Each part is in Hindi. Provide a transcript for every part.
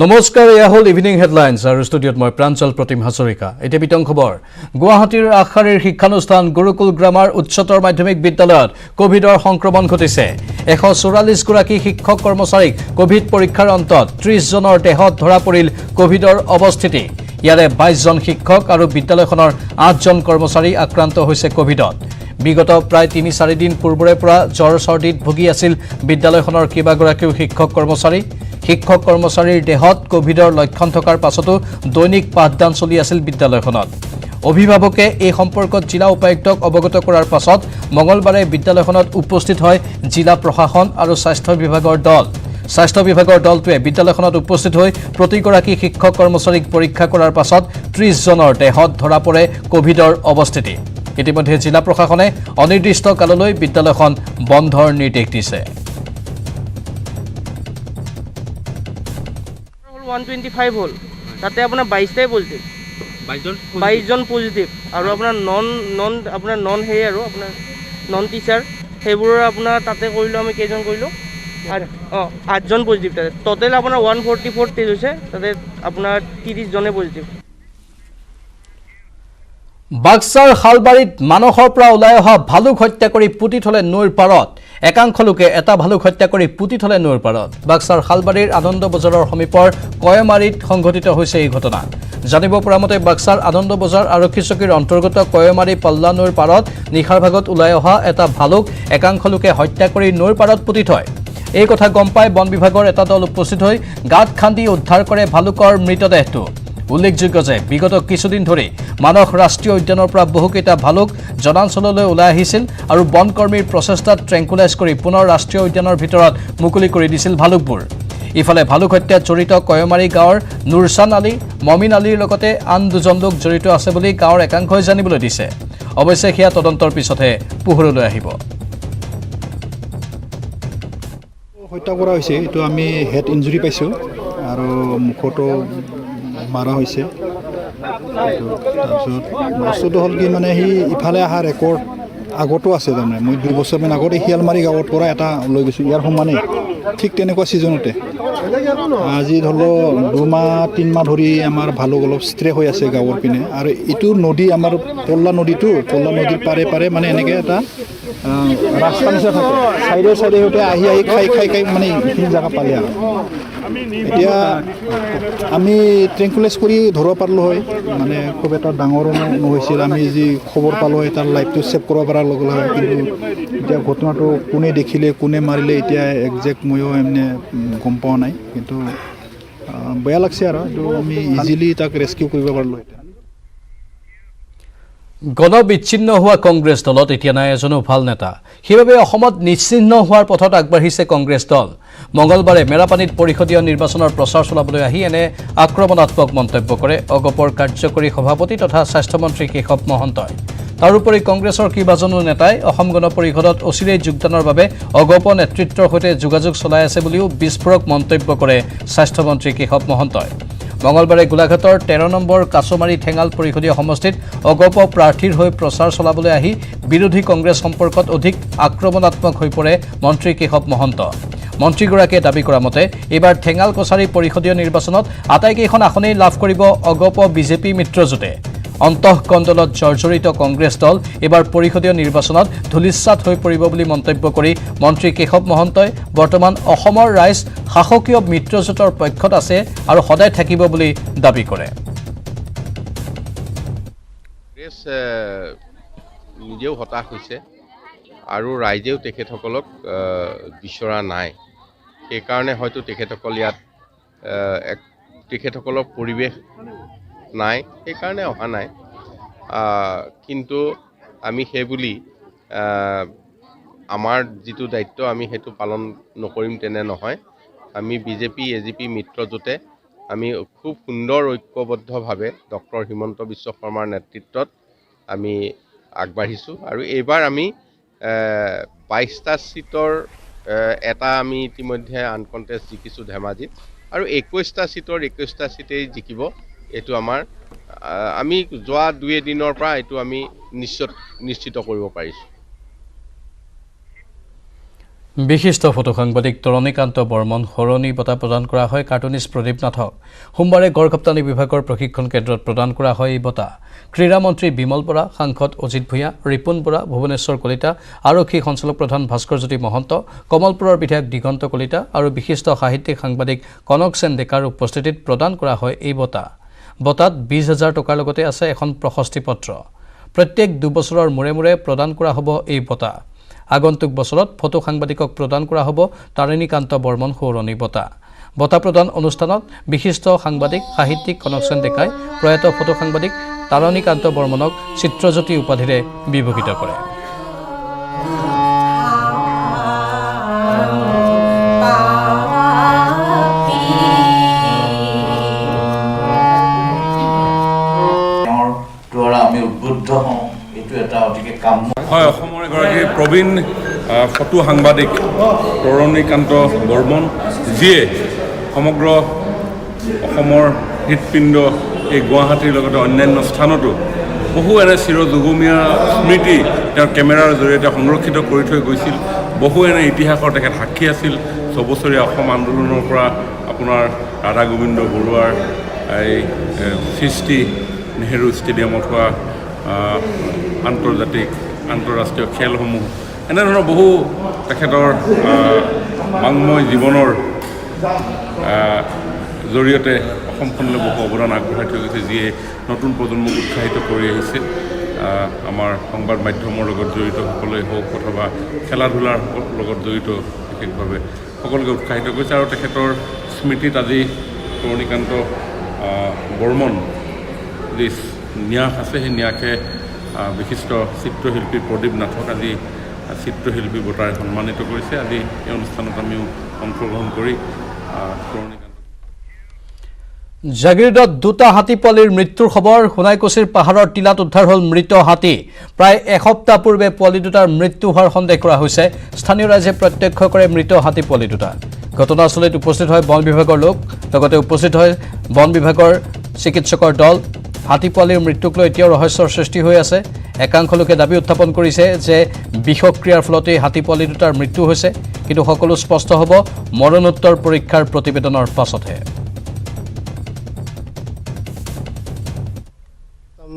নমস্কাৰ এয়া হল ইভিনিং হেডলাইন্স আৰু ষ্টুডিঅ'ত মই প্ৰাঞ্জল প্ৰতিম হাজৰিকা এতিয়া বিতং খবৰ গুৱাহাটীৰ আখাৰীৰ শিক্ষানুষ্ঠান গুৰুকুল গ্ৰামাৰ উচ্চতৰ মাধ্যমিক বিদ্যালয়ত কোভিডৰ সংক্ৰমণ ঘটিছে 144 গৰাকী শিক্ষক কৰ্মচাৰীক কোভিড পৰীক্ষাৰ অন্তত 30 জনৰ দেহত ধৰা পৰিল কোভিডৰ অৱস্থিতি ইয়াৰে 22 জন শিক্ষক আৰু বিদ্যালয়খনৰ 8 জন কৰ্মচাৰী আক্ৰান্ত হৈছে কোভিডত বিগত প্ৰায় 3-4 দিন পূৰ্বৰে পৰা জ্বৰ চৰ্দিত ভুগি আছিল বিদ্যালয়খনৰ কেইবাগৰাকীও শিক্ষক কৰ্মচাৰীৰ দেহত কোভিডৰ লক্ষণ থকাৰ পাছতো দৈনিক পাঠদান চলি আছিল বিদ্যালয়খনত অভিভাৱকে এই সম্পৰ্কত জিলা উপায়ুক্তক অৱগত কৰাৰ পাছত মঙলবাৰে বিদ্যালয়খনত উপস্থিত হয় জিলা প্ৰশাসন আৰু স্বাস্থ্য বিভাগৰ দলটোৱে বিদ্যালয়খনত উপস্থিত হৈ প্ৰতিগৰাকী শিক্ষক কৰ্মচাৰীক পৰীক্ষা কৰাৰ পাছত 30 জনৰ দেহত ধৰা পৰে কোভিডৰ অৱস্থিতি ইতিমধ্যে জিলা প্ৰশাসনে অনিৰ্দিষ্ট কাললৈ বিদ্যালয়খন বন্ধৰ নিৰ্দেশ দিছে 125 হল তাতে আপোনাৰ 22টাই পজিটিভ 22 জন পজিটিভ আৰু আপোনাৰ নন হে আৰু আপোনাৰ নন টিচাৰ সেইবোৰৰ আপোনাৰ তাতে কৰিলো আমি কেইজন কৰিলো 8 জন পজিটিভ তাতে টোটেল আপোনাৰ 144 টেষ্ট হৈছে তাতে আপোনাৰ 30 জনে পজিটিভ বাক্সাৰ হালবাৰীত মানসৰ পৰা ওলাই অহা ভালুক হত্যা কৰি পুতি থলে নৈৰ পাৰত একাংশ লোকে এটা ভালুক হত্যা কৰি পুতি থলে নৈৰ পাৰত বাক্সাৰ হালবাৰীৰ আনন্দ বজাৰৰ সমীপৰ কয়মাৰীত সংঘটিত হৈছে এই ঘটনা জানিব পৰা মতে বাক্সাৰ আনন্দ বজাৰ আৰক্ষী চকীৰ অন্তৰ্গত কয়মাৰী পল্লা নৈৰ পাৰত নিশাৰ ভাগত ওলাই অহা এটা ভালুক একাংশ লোকে হত্যা কৰি নৈৰ পাৰত পুতি থয় এই কথা গম পাই বন বিভাগৰ এটা দল উপস্থিত হৈ গাঁত খান্দি উদ্ধাৰ কৰে ভালুকৰ মৃতদেহটো উল্লেখযোগ্য যে বিগত কিছুদিন ধৰি মানস ৰাষ্ট্ৰীয় উদ্যানৰ পৰা বহুকেইটা ভালুক জনাঞ্চললৈ ওলাই আহিছিল আৰু বনকৰ্মীৰ প্ৰচেষ্টাত ট্ৰেংকুলাইজ কৰি পুনৰ ৰাষ্ট্ৰীয় উদ্যানৰ ভিতৰত মুকলি কৰি দিছিল ভালুকবোৰ ইফালে ভালুক হত্যাত জড়িত কয়মাৰী গাঁৱৰ নুৰচান আলী মমিন আলীৰ লগতে আন দুজন লোক জড়িত আছে বুলি গাঁৱৰ একাংশই জানিবলৈ দিছে অৱশ্যে সেয়া তদন্তৰ পিছতহে পোহৰলৈ আহিব হত্যা কৰা হৈছে এটো আমি হেড ইনজুৰি পাইছো আৰু মুখটো মাৰা হৈছে তাৰপিছত বস্তুটো হ'ল কি মানে সি ইফালে অহা ৰেকৰ্ড আগতো আছে তাৰমানে মই 2 বছৰমান আগতে শিয়ালমাৰী গাঁৱৰ পৰা এটা লৈ গৈছোঁ ইয়াৰ সমানে ঠিক তেনেকুৱা ছিজনতে আজি ধৰি লওক 2-3 মাহ ধৰি আমাৰ ভালুক অলপ ষ্ট্ৰে হৈ আছে গাঁৱৰ পিনে আৰু এইটো নদী আমাৰ পল্লা নদীৰ পাৰে মানে এনেকৈ এটা ৰাস্তা নিচিনা থাকে চাইডে সিহঁতে আহি খাই মানে এইখিনি জেগা পালে আৰু এতিয়া আমি ট্ৰেংকুলাইজ কৰি ধৰিব পাৰিলোঁ হয় মানে খুব এটা ডাঙৰ নহৈছিল আমি যি খবৰ পালোঁ হয় তাৰ লাইফটো ছেভ কৰিব পৰাৰ লগে লগে কিন্তু এতিয়া ঘটনাটো কোনে দেখিলে কোনে মাৰিলে এতিয়া একজেক্ট ময়ো এনে গম পোৱা নাই কিন্তু বেয়া লাগছে আৰু এইটো আমি ইজিলি তাক ৰেস্কিউ কৰিব পাৰিলোঁ গণবিচ্ছিন্ন হোৱা কংগ্ৰেছ দলত এতিয়া নাই এজনো ভাল নেতা সেইবাবে অসমত নিশ্চিহ্ন হোৱাৰ পথত আগবাঢ়িছে কংগ্ৰেছ দল মঙলবাৰে মেৰাপানীত পৰিষদীয় নিৰ্বাচনৰ প্ৰচাৰ চলাবলৈ আহি এনে আক্ৰমণাত্মক মন্তব্য কৰে অগপৰ কাৰ্যকৰী সভাপতি তথা স্বাস্থ্যমন্ত্ৰী কেশৱ মহন্তই তাৰোপৰি কংগ্ৰেছৰ কেইবাজনো নেতাই অসম গণ পৰিষদত অচিৰেই যোগদানৰ বাবে অগপ নেতৃত্বৰ সৈতে যোগাযোগ চলাই আছে বুলিও বিস্ফোৰক মন্তব্য কৰে স্বাস্থ্যমন্ত্ৰী কেশৱ মহন্তই মঙলবাৰে গোলাঘাটৰ 13 নম্বৰ কাছমাৰী ঠেঙাল পৰিষদীয় সমষ্টিত অগপ প্ৰাৰ্থীৰ হৈ প্ৰচাৰ চলাবলৈ আহি বিৰোধী কংগ্ৰেছ সম্পৰ্কত অধিক আক্ৰমণাত্মক হৈ পৰে মন্ত্ৰী কেশৱ মহন্ত মন্ত্ৰীগৰাকীয়ে দাবী কৰা মতে এইবাৰ ঠেঙাল কছাৰী পৰিষদীয় নিৰ্বাচনত আটাইকেইখন আসনেই লাভ কৰিব অগপ বিজেপি মিত্ৰজোঁটে অন্তঃকণ্ডলত জৰ্জৰিত কংগ্ৰেছ দল এইবাৰ পৰিষদীয় নিৰ্বাচনত ধূলিসাৎ হৈ পৰিব বুলি মন্তব্য কৰি মন্ত্ৰী কেশৱ মহন্তই বৰ্তমান অসমৰ ৰাইজ শাসকীয় মিত্ৰজোঁটৰ পক্ষত আছে আৰু সদায় থাকিব বুলি দাবী কৰে কংগ্ৰেছ নিজেও হতাশ হৈছে আৰু ৰাইজেও তেখেতসকলক বিচৰা নাই সেইকাৰণে হয়তো তেখেতসকল ইয়াত তেখেতসকলৰ পৰিৱেশ নাই সেইকাৰণে অহা নাই কিন্তু আমি সেইবুলি আমাৰ যিটো দায়িত্ব আমি সেইটো পালন নকৰিম তেনে নহয় আমি বিজেপি এজিপি মিত্ৰজোঁটে আমি খুব সুন্দৰ ঐক্যবদ্ধভাৱে ডক্টৰ হিমন্ত বিশ্ব শৰ্মাৰ নেতৃত্বত আমি আগবাঢ়িছোঁ আৰু এইবাৰ আমি 22টা সিটৰ এটা আমি ইতিমধ্যে আনকণ্টেষ্ট জিকিছোঁ ধেমাজিত আৰু 21টা সিটৰ 21টা সিটেই জিকিব এইটো আমাৰ আমি যোৱা 2 দিনৰ পৰা এইটো আমি নিশ্চিত কৰিব পাৰিছোঁ বিশিষ্ট ফটো সাংবাদিক তৰণীকান্ত বৰ্মন সৰণী বঁটা প্ৰদান কৰা হয় কাৰ্টুনিষ্ট প্ৰদীপ নাথক সোমবাৰে গড়কাপ্তানি বিভাগৰ প্ৰশিক্ষণ কেন্দ্ৰত প্ৰদান কৰা হয় এই বঁটা ক্ৰীড়া মন্ত্ৰী বিমল বৰা সাংসদ অজিত ভূঞা ৰিপুণ বৰা ভুৱনেশ্বৰ কলিতা আৰক্ষী সঞ্চালক প্ৰধান ভাস্কৰজ্যোতি মহন্ত কমলপুৰৰ বিধায়ক দিগন্ত কলিতা আৰু বিশিষ্ট সাহিত্যিক সাংবাদিক কনক সেন ডেকাৰ উপস্থিতিত প্ৰদান কৰা হয় এই বঁটা বঁটাত 20,000 টকাৰ লগতে আছে এখন প্ৰশস্তি পত্ৰ প্ৰত্যেক 2 বছৰৰ মূৰে মূৰে প্ৰদান কৰা হ'ব এই বঁটা আগন্তুক বছৰত ফটো সাংবাদিকক প্ৰদান কৰা হ'ব তাৰিণীকান্ত বৰ্মন সৌৰণী বঁটা বঁটা প্ৰদান অনুষ্ঠানত বিশিষ্ট সাংবাদিক সাহিত্যিক কনকচেন ডেকাই প্ৰয়াত ফটো সাংবাদিক তাৰিণীকান্ত বৰ্মনক চিত্ৰজ্যোতি উপাধিৰে বিভূষিত কৰে আমি উদ্বুদ্ধ হওঁ এইটো এটা অতিকে কাম হয় অসমৰ এগৰাকী প্ৰবীণ ফটো সাংবাদিক তৰণীকান্ত বৰ্মন যিয়ে সমগ্ৰ অসমৰ হৃদপিণ্ড এই গুৱাহাটীৰ লগতে অন্যান্য স্থানতো বহু এনে চিৰযুগমীয়া স্মৃতি তেওঁৰ কেমেৰাৰ জৰিয়তে সংৰক্ষিত কৰি থৈ গৈছিল বহু এনে ইতিহাসৰ তেখেত সাক্ষী আছিল 6 বছৰীয়া অসম আন্দোলনৰ পৰা আপোনাৰ ৰাধা গোবিন্দ বৰুৱাৰ এই সৃষ্টি নেহেৰু ষ্টেডিয়ামত হোৱা আন্তঃৰাষ্ট্ৰীয় খেলসমূহ এনেধৰণৰ বহু তেখেতৰ বাংময় জীৱনৰ জৰিয়তে অসমখনলৈ বহু অৱদান আগবঢ়াই থৈ গৈছে যিয়ে নতুন প্ৰজন্মক উৎসাহিত কৰি আহিছে আমাৰ সংবাদ মাধ্যমৰ লগত জড়িত সকলোৱে হওক অথবা খেলা ধূলাৰ লগত জড়িত বিশেষভাৱে সকলোকে উৎসাহিত কৰিছে আৰু তেখেতৰ স্মৃতিত আজি তৰণীকান্ত বৰ্মন যি ন্যাস আছে সেই ন্যাসে বিশিষ্ট চিত্ৰশিল্পী প্ৰদীপ নাথক আজি চিত্ৰশিল্পী বঁটাৰে সন্মানিত কৰিছে আজি এই অনুষ্ঠানত আমিও অংশগ্ৰহণ কৰি জাগিৰোডত 2টা হাতী পোৱালিৰ মৃত্যুৰ খবৰ সোণাইকুছিৰ পাহাৰৰ টিলাত উদ্ধাৰ হ'ল মৃত হাতী প্ৰায় এসপ্তাহ পূৰ্বে পোৱালি দুটাৰ মৃত্যু হোৱাৰ সন্দেহ কৰা হৈছে স্থানীয় ৰাইজে প্ৰত্যক্ষ কৰে মৃত হাতী পোৱালি দুটা ঘটনাস্থলীত উপস্থিত হয় বন বিভাগৰ লোক লগতে উপস্থিত হয় বন বিভাগৰ চিকিৎসকৰ দল হাতী পোৱালিৰ মৃত্যুক লৈ এতিয়াও ৰহস্যৰ সৃষ্টি হৈ আছে একাংশ লোকে দাবী উত্থাপন কৰিছে যে বিষক্ৰিয়াৰ ফলতে হাতী পোৱালি দুটাৰ মৃত্যু হৈছে কিন্তু সকলো স্পষ্ট হ'ব মৰণোত্তৰ পৰীক্ষাৰ প্ৰতিবেদনৰ পাছতহে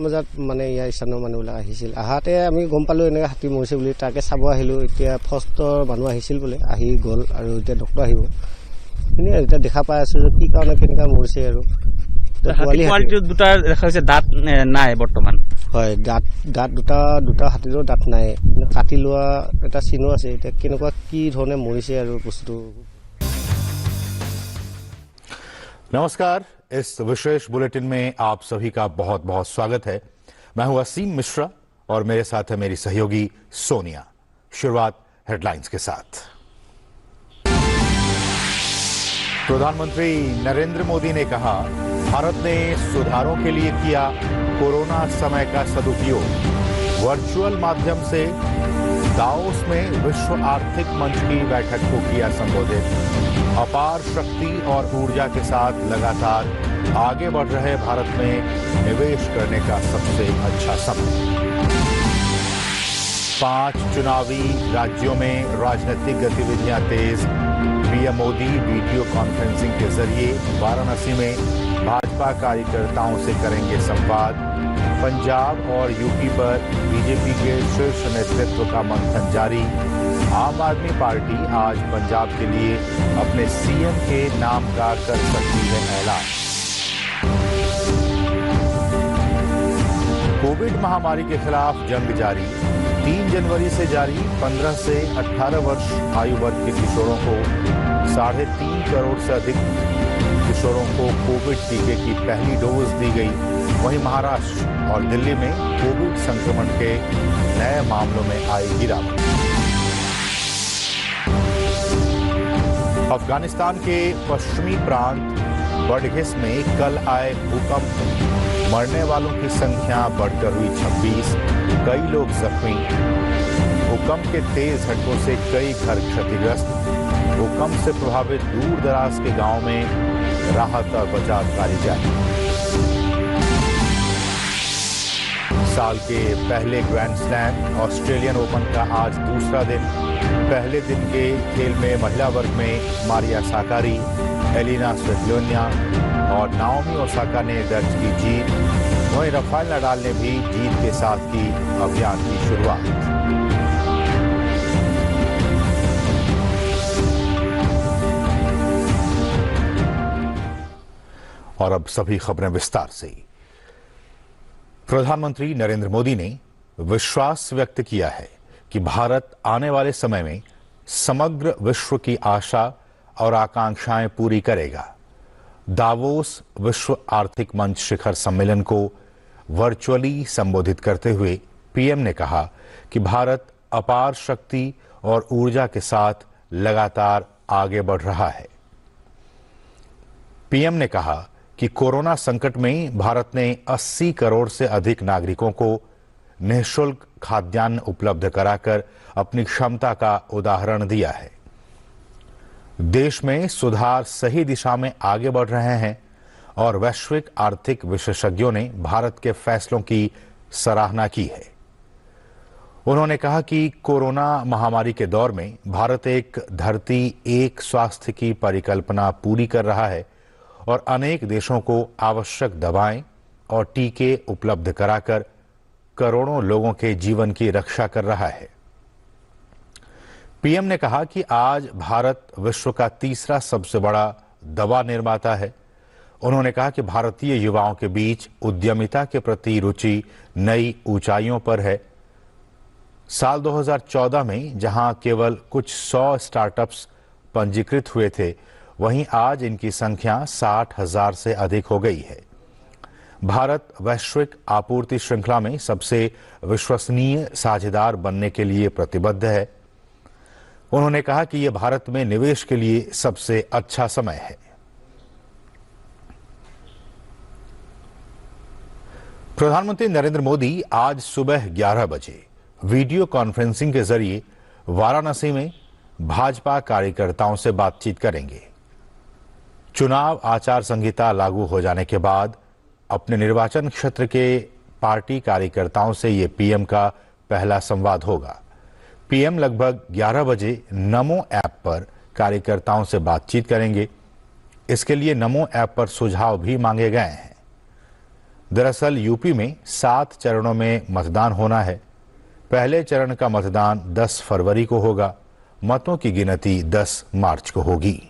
বজাত মানে ইয়াৰ স্থানীয় মানুহবিলাক আহিছিল আহাতে আমি গম পালোঁ এনেকৈ হাতী মৰিছে বুলি তাকে চাব আহিলোঁ এতিয়া ফৰেষ্টৰ মানুহ আহিছিল বোলে আহি গ'ল আৰু এতিয়া ডক্টৰ আহিব কিন্তু এতিয়া দেখা পাই আছোঁ যে কি কাৰণে কেনেকৈ মৰিছে আৰু দুটা দেখা হৈছে দাঁত নাই বৰ্তমান হয় দাঁত দুটা হাতীৰো দাঁত নাই কাটি লোৱা এটা চিনো আছে এতিয়া কেনেকুৱা কি ধৰণে মৰিছে আৰু বস্তুটো नमस्कार इस विशेष बुलेटिन में आप सभी का बहुत बहुत स्वागत है मैं हूं असीम मिश्रा और मेरे साथ है मेरी सहयोगी सोनिया शुरुआत हेडलाइंस के साथ प्रधानमंत्री नरेंद्र मोदी ने कहा भारत ने सुधारों के लिए किया कोरोना समय का सदुपयोग वर्चुअल माध्यम से दाओस में विश्व आर्थिक मंच की बैठक को किया संबोधित अपार शक्ति और ऊर्जा के साथ लगातार आगे बढ़ रहे भारत में निवेश करने का सबसे अच्छा समय 5 चुनावी राज्यों में राजनीतिक गतिविधियां तेज पीएम मोदी वीडियो कॉन्फ्रेंसिंग के जरिए वाराणसी में भाजपा कार्यकर्ताओं से करेंगे संवाद पंजाब और यूपी पर बीजेपी के शीर्ष नेतृत्व का मंथन जारी आम आदमी पार्टी आज पंजाब के लिए अपने सीएम के नाम का कर सकती है ऐलान कोविड महामारी के खिलाफ जंग जारी 3 जनवरी से जारी 15 से 18 वर्ष आयु वर्ग के किशोरों को 3.5 करोड़ से अधिक किशोरों को कोविड टीके की पहली डोज दी गई वहीं महाराष्ट्र और दिल्ली में कोविड संक्रमण के नए मामलों में आई गिरावट अफगानिस्तान के पश्चिमी प्रांत बडघिस में कल आए भूकंप मरने वालों की संख्या बढ़कर हुई 26 कई लोग जख्मी भूकंप के तेज झटकों से कई घर क्षतिग्रस्त भूकंप से प्रभावित दूर दराज के गांव में राहत और बचाव कार्य जारी साल के पहले ग्रैंड स्लैम ऑस्ट्रेलियन ओपन का आज दूसरा दिन पहले दिन के खेल में महिला वर्ग में मारिया साकारी, एलिना स्वेटलोनिया और नाओमी ओसाका ने दर्ज की जीत। वहीं राफेल नडाल ने भी जीत के साथ की अभियान की शुरुआत। और अब सभी खबरें विस्तार से। प्रधानमंत्री नरेंद्र मोदी ने विश्वास व्यक्त किया है कि भारत आने वाले समय में समग्र विश्व की आशा और आकांक्षाएं पूरी करेगा। दावोस विश्व आर्थिक मंच शिखर सम्मेलन को वर्चुअली संबोधित करते हुए पीएम ने कहा कि भारत अपार शक्ति और ऊर्जा के साथ लगातार आगे बढ़ रहा है। पीएम ने कहा कि कोरोना संकट में भारत ने 80 करोड़ से अधिक नागरिकों को निःशुल्क खाद्यान्न उपलब्ध कराकर अपनी क्षमता का उदाहरण दिया है। देश में सुधार सही दिशा में आगे बढ़ रहे हैं और वैश्विक आर्थिक विशेषज्ञों ने भारत के फैसलों की सराहना की है। उन्होंने कहा कि कोरोना महामारी के दौर में भारत एक धरती एक स्वास्थ्य की परिकल्पना पूरी कर रहा है और अनेक देशों को आवश्यक दवाएं और टीके उपलब्ध कराकर करोड़ों लोगों के जीवन की रक्षा कर रहा है। पीएम ने कहा कि आज भारत विश्व का तीसरा सबसे बड़ा दवा निर्माता है। उन्होंने कहा कि भारतीय युवाओं के बीच उद्यमिता के प्रति रुचि नई ऊंचाइयों पर है। साल 2014 में जहां केवल कुछ 100 स्टार्टअप्स पंजीकृत हुए थे, वहीं आज इनकी संख्या 60,000 से अधिक हो गई है। भारत वैश्विक आपूर्ति श्रृंखला में सबसे विश्वसनीय साझेदार बनने के लिए प्रतिबद्ध है। उन्होंने कहा कि यह भारत में निवेश के लिए सबसे अच्छा समय है। प्रधानमंत्री नरेंद्र मोदी आज सुबह 11 बजे वीडियो कॉन्फ्रेंसिंग के जरिए वाराणसी में भाजपा कार्यकर्ताओं से बातचीत करेंगे। चुनाव आचार संहिता लागू हो जाने के बाद अपने निर्वाचन क्षेत्र के पार्टी कार्यकर्ताओं से ये पीएम का पहला संवाद होगा। पीएम लगभग 11 बजे नमो ऐप पर कार्यकर्ताओं से बातचीत करेंगे। इसके लिए नमो ऐप पर सुझाव भी मांगे गए हैं। दरअसल यूपी में 7 चरणों में मतदान होना है। पहले चरण का मतदान 10 फरवरी को होगा। मतों की गिनती 10 मार्च को होगी।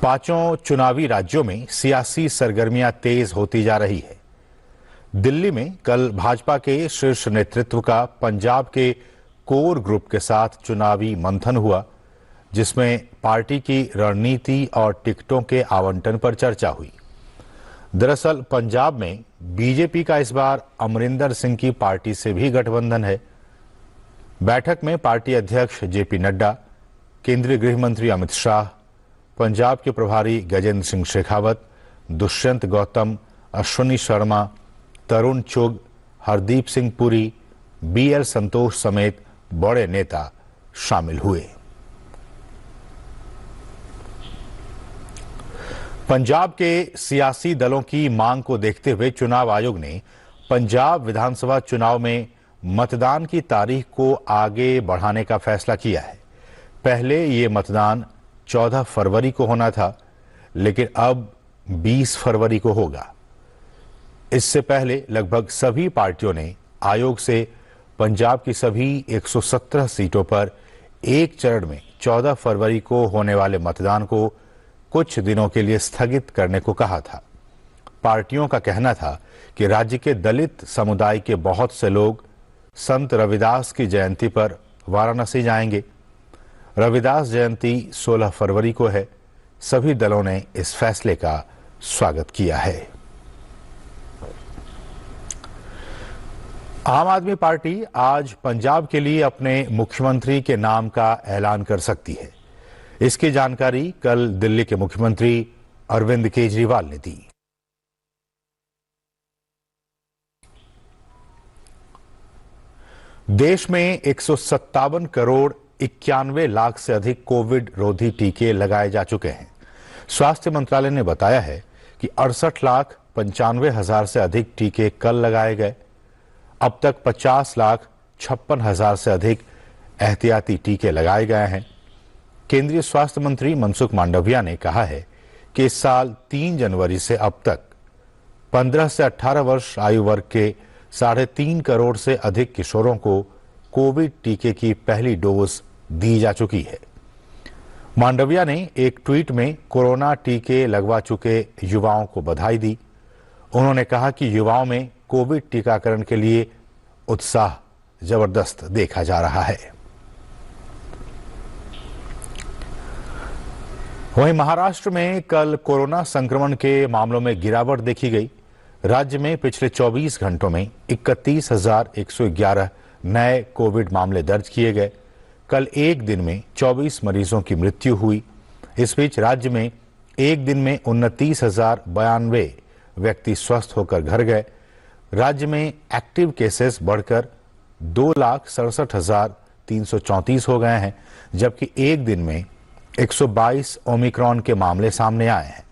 पांचों चुनावी राज्यों में सियासी सरगर्मियां तेज होती जा रही है। दिल्ली में कल भाजपा के शीर्ष नेतृत्व का पंजाब के कोर ग्रुप के साथ चुनावी मंथन हुआ, जिसमें पार्टी की रणनीति और टिकटों के आवंटन पर चर्चा हुई। दरअसल पंजाब में बीजेपी का इस बार अमरिंदर सिंह की पार्टी से भी गठबंधन है। बैठक में पार्टी अध्यक्ष जेपी नड्डा, केंद्रीय गृह मंत्री अमित शाह, पंजाब के प्रभारी गजेंद्र सिंह शेखावत, दुष्यंत गौतम, अश्विनी शर्मा, तरुण चुग, हरदीप सिंह पुरी, बीएल संतोष समेत बड़े नेता शामिल हुए। पंजाब के सियासी दलों की मांग को देखते हुए चुनाव आयोग ने पंजाब विधानसभा चुनाव में मतदान की तारीख को आगे बढ़ाने का फैसला किया है। पहले ये मतदान 14 फरवरी को होना था, लेकिन अब 20 फरवरी को होगा। इससे पहले लगभग सभी पार्टियों ने आयोग से पंजाब की सभी 117 सीटों पर एक चरण में 14 फरवरी को होने वाले मतदान को कुछ दिनों के लिए स्थगित करने को कहा था। पार्टियों का कहना था कि राज्य के दलित समुदाय के बहुत से लोग संत रविदास की जयंती पर वाराणसी जाएंगे। रविदास जयंती 16 फरवरी को है। सभी दलों ने इस फैसले का स्वागत किया है। आम आदमी पार्टी आज पंजाब के लिए अपने मुख्यमंत्री के नाम का ऐलान कर सकती है। इसकी जानकारी कल दिल्ली के मुख्यमंत्री अरविंद केजरीवाल ने दी। देश में 157 करोड़ 91 लाख से अधिक कोविड रोधी टीके लगाए जा चुके हैं। स्वास्थ्य मंत्रालय ने बताया है कि 68 लाख 95 हजार से अधिक टीके कल लगाए गए। अब तक 50,56,000 से अधिक एहतियाती टीके लगाए गए हैं। केंद्रीय स्वास्थ्य मंत्री मनसुख मांडविया ने कहा है कि इस साल 3 जनवरी से अब तक 15 से 18 वर्ष आयु वर्ग के 3.5 करोड़ से अधिक किशोरों को कोविड टीके की पहली डोज दी जा चुकी है। मांडविया ने एक ट्वीट में कोरोना टीके लगवा चुके युवाओं को बधाई दी। उन्होंने कहा कि युवाओं में कोविड टीकाकरण के लिए उत्साह जबरदस्त देखा जा रहा है। वहीं महाराष्ट्र में कल कोरोना संक्रमण के मामलों में गिरावट देखी गई। राज्य में पिछले 24 घंटों में 31,111 नए कोविड मामले दर्ज किए गए। कल एक दिन में 24 मरीजों की मृत्यु हुई। इस बीच राज्य में एक दिन में 29,092 व्यक्ति स्वस्थ होकर घर गए। राज्य में एक्टिव केसेस बढ़कर 2,67,334 हो गए हैं, जबकि एक दिन में 122 ओमिक्रॉन के मामले सामने आए हैं।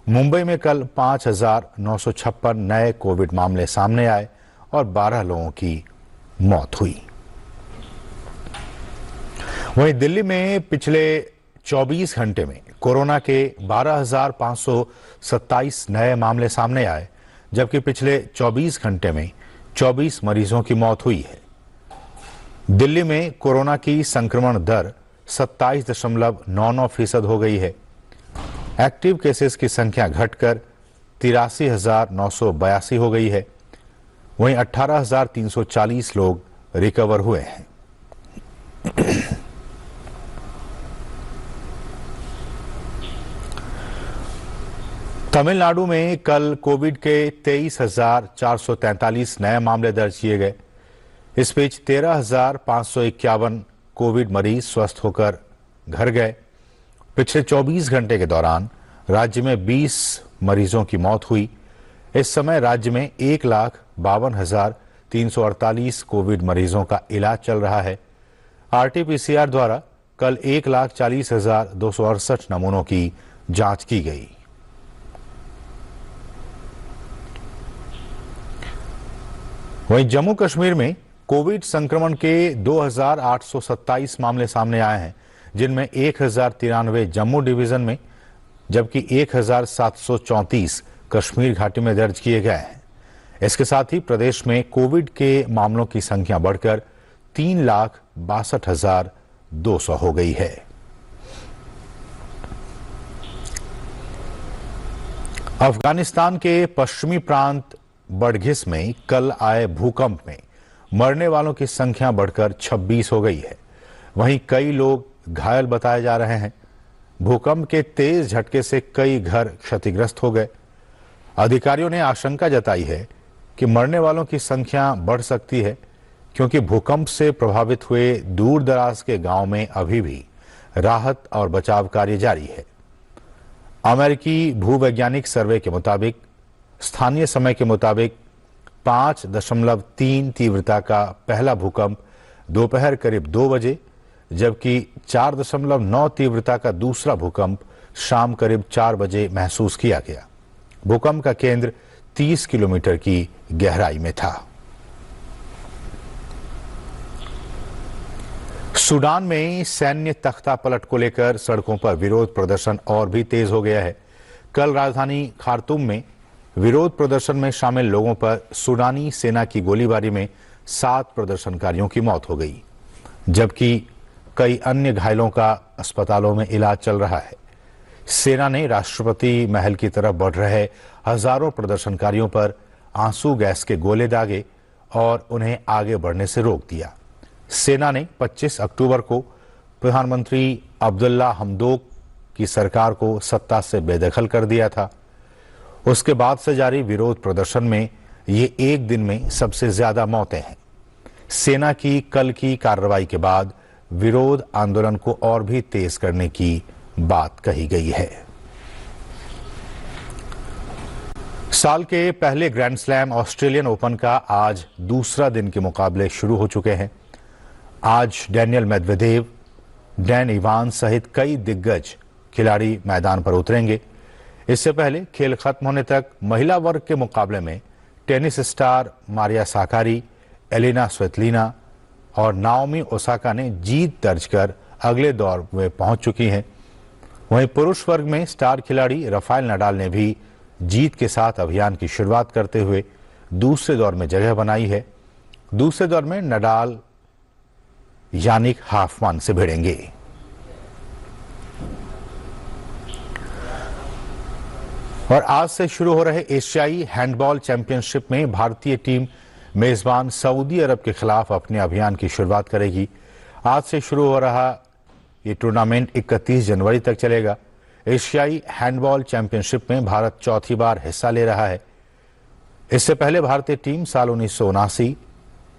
मुंबई में कल 5,956 नए कोविड मामले सामने आए और 12 लोगों की मौत हुई। वहीं दिल्ली में पिछले 24 घंटे में कोरोना के 12,527 नए मामले सामने आए, जबकि पिछले 24 घंटे में 24 मरीजों की मौत हुई है। दिल्ली में कोरोना की संक्रमण दर 27.99% हो गई है। एक्टिव केसेस की संख्या घटकर 83,982 हो गई है। वहीं 18,340 लोग रिकवर हुए हैं। तमिलनाडु में कल कोविड के 23,443 नए मामले दर्ज किए गए। इस बीच 13,551 कोविड मरीज स्वस्थ होकर घर गए। पिछले 24 घंटे के दौरान राज्य में 20 मरीजों की मौत हुई। इस समय राज्य में 1,52,348 कोविड मरीजों का इलाज चल रहा है। आरटी-पीसीआर द्वारा कल 1,40,268 नमूनों की जांच की गई। वहीं जम्मू कश्मीर में कोविड संक्रमण के 2,827 मामले सामने आए हैं, जिनमें 1,093 जम्मू डिवीजन में जबकि 1,734 कश्मीर घाटी में दर्ज किए गए हैं। इसके साथ ही प्रदेश में कोविड के मामलों की संख्या बढ़कर 3,62,200 हो गई है। अफगानिस्तान के पश्चिमी प्रांत बडघिस में कल आए भूकंप में मरने वालों की संख्या बढ़कर 26 हो गई है। वहीं कई लोग घायल बताए जा रहे हैं। भूकंप के तेज झटके से कई घर क्षतिग्रस्त हो गए। अधिकारियों ने आशंका जताई है कि मरने वालों की संख्या बढ़ सकती है, क्योंकि भूकंप से प्रभावित हुए दूर दराज के गांव में अभी भी राहत और बचाव कार्य जारी है। अमेरिकी भूवैज्ञानिक सर्वे के मुताबिक स्थानीय समय के मुताबिक 5.3 तीव्रता का पहला भूकंप दोपहर करीब 2 बजे, जबकि 4.9 तीव्रता का दूसरा भूकंप शाम करीब 4 बजे महसूस किया गया। भूकंप का केंद्र 30 किलोमीटर की गहराई में था। सूडान में सैन्य तख्तापलट को लेकर सड़कों पर विरोध प्रदर्शन और भी तेज हो गया है। कल राजधानी खार्तूम में विरोध प्रदर्शन में शामिल लोगों पर सूडानी सेना की गोलीबारी में 7 प्रदर्शनकारियों की मौत हो गई, जबकि कई अन्य घायलों का अस्पतालों में इलाज चल रहा है। सेना ने राष्ट्रपति महल की तरफ बढ़ रहे हजारों प्रदर्शनकारियों पर आंसू गैस के गोले दागे और उन्हें आगे बढ़ने से रोक दिया। सेना ने 25 अक्टूबर को प्रधानमंत्री अब्दुल्ला हमदोक की सरकार को सत्ता से बेदखल कर दिया था। उसके बाद से जारी विरोध प्रदर्शन में ये एक दिन में सबसे ज्यादा मौतें हैं। सेना की कल की कार्रवाई के बाद विरोध आंदोलन को और भी तेज करने की बात कही गई है। साल के पहले ग्रैंड स्लैम ऑस्ट्रेलियन ओपन का आज दूसरा दिन के मुकाबले शुरू हो चुके हैं। आज डैनियल मेदवेदेव, डैन इवांस सहित कई दिग्गज खिलाड़ी मैदान पर उतरेंगे। इससे पहले खेल खत्म होने तक महिला वर्ग के मुकाबले में टेनिस स्टार मारिया साकारी, एलिना स्वेतलिना और नाओमी ओसाका ने जीत दर्ज कर अगले दौर में पहुंच चुकी हैं। वहीं पुरुष वर्ग में स्टार खिलाड़ी राफेल नडाल ने भी जीत के साथ अभियान की शुरुआत करते हुए दूसरे दौर में जगह बनाई है। दूसरे दौर में नडाल यानिक हाफमान से भिड़ेंगे। और आज से शुरू हो रहे एशियाई हैंडबॉल चैंपियनशिप में भारतीय टीम मेजबान सऊदी अरब के खिलाफ अपने अभियान की शुरुआत करेगी। आज से शुरू हो रहा ये टूर्नामेंट 31 जनवरी तक चलेगा। एशियाई हैंडबॉल चैंपियनशिप में भारत चौथी बार हिस्सा ले रहा है। इससे पहले भारतीय टीम साल 1979,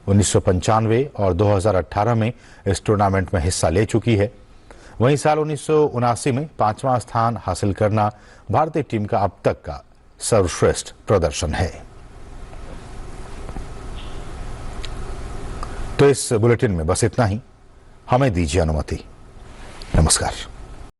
1995 और 2018 में इस टूर्नामेंट में हिस्सा ले चुकी है। वहीं साल 1979 में 5वां स्थान हासिल करना भारतीय टीम का अब तक का सर्वश्रेष्ठ प्रदर्शन है। तो इस बुलेटिन में बस इतना ही। हमें दीजिए अनुमति। नमस्कार।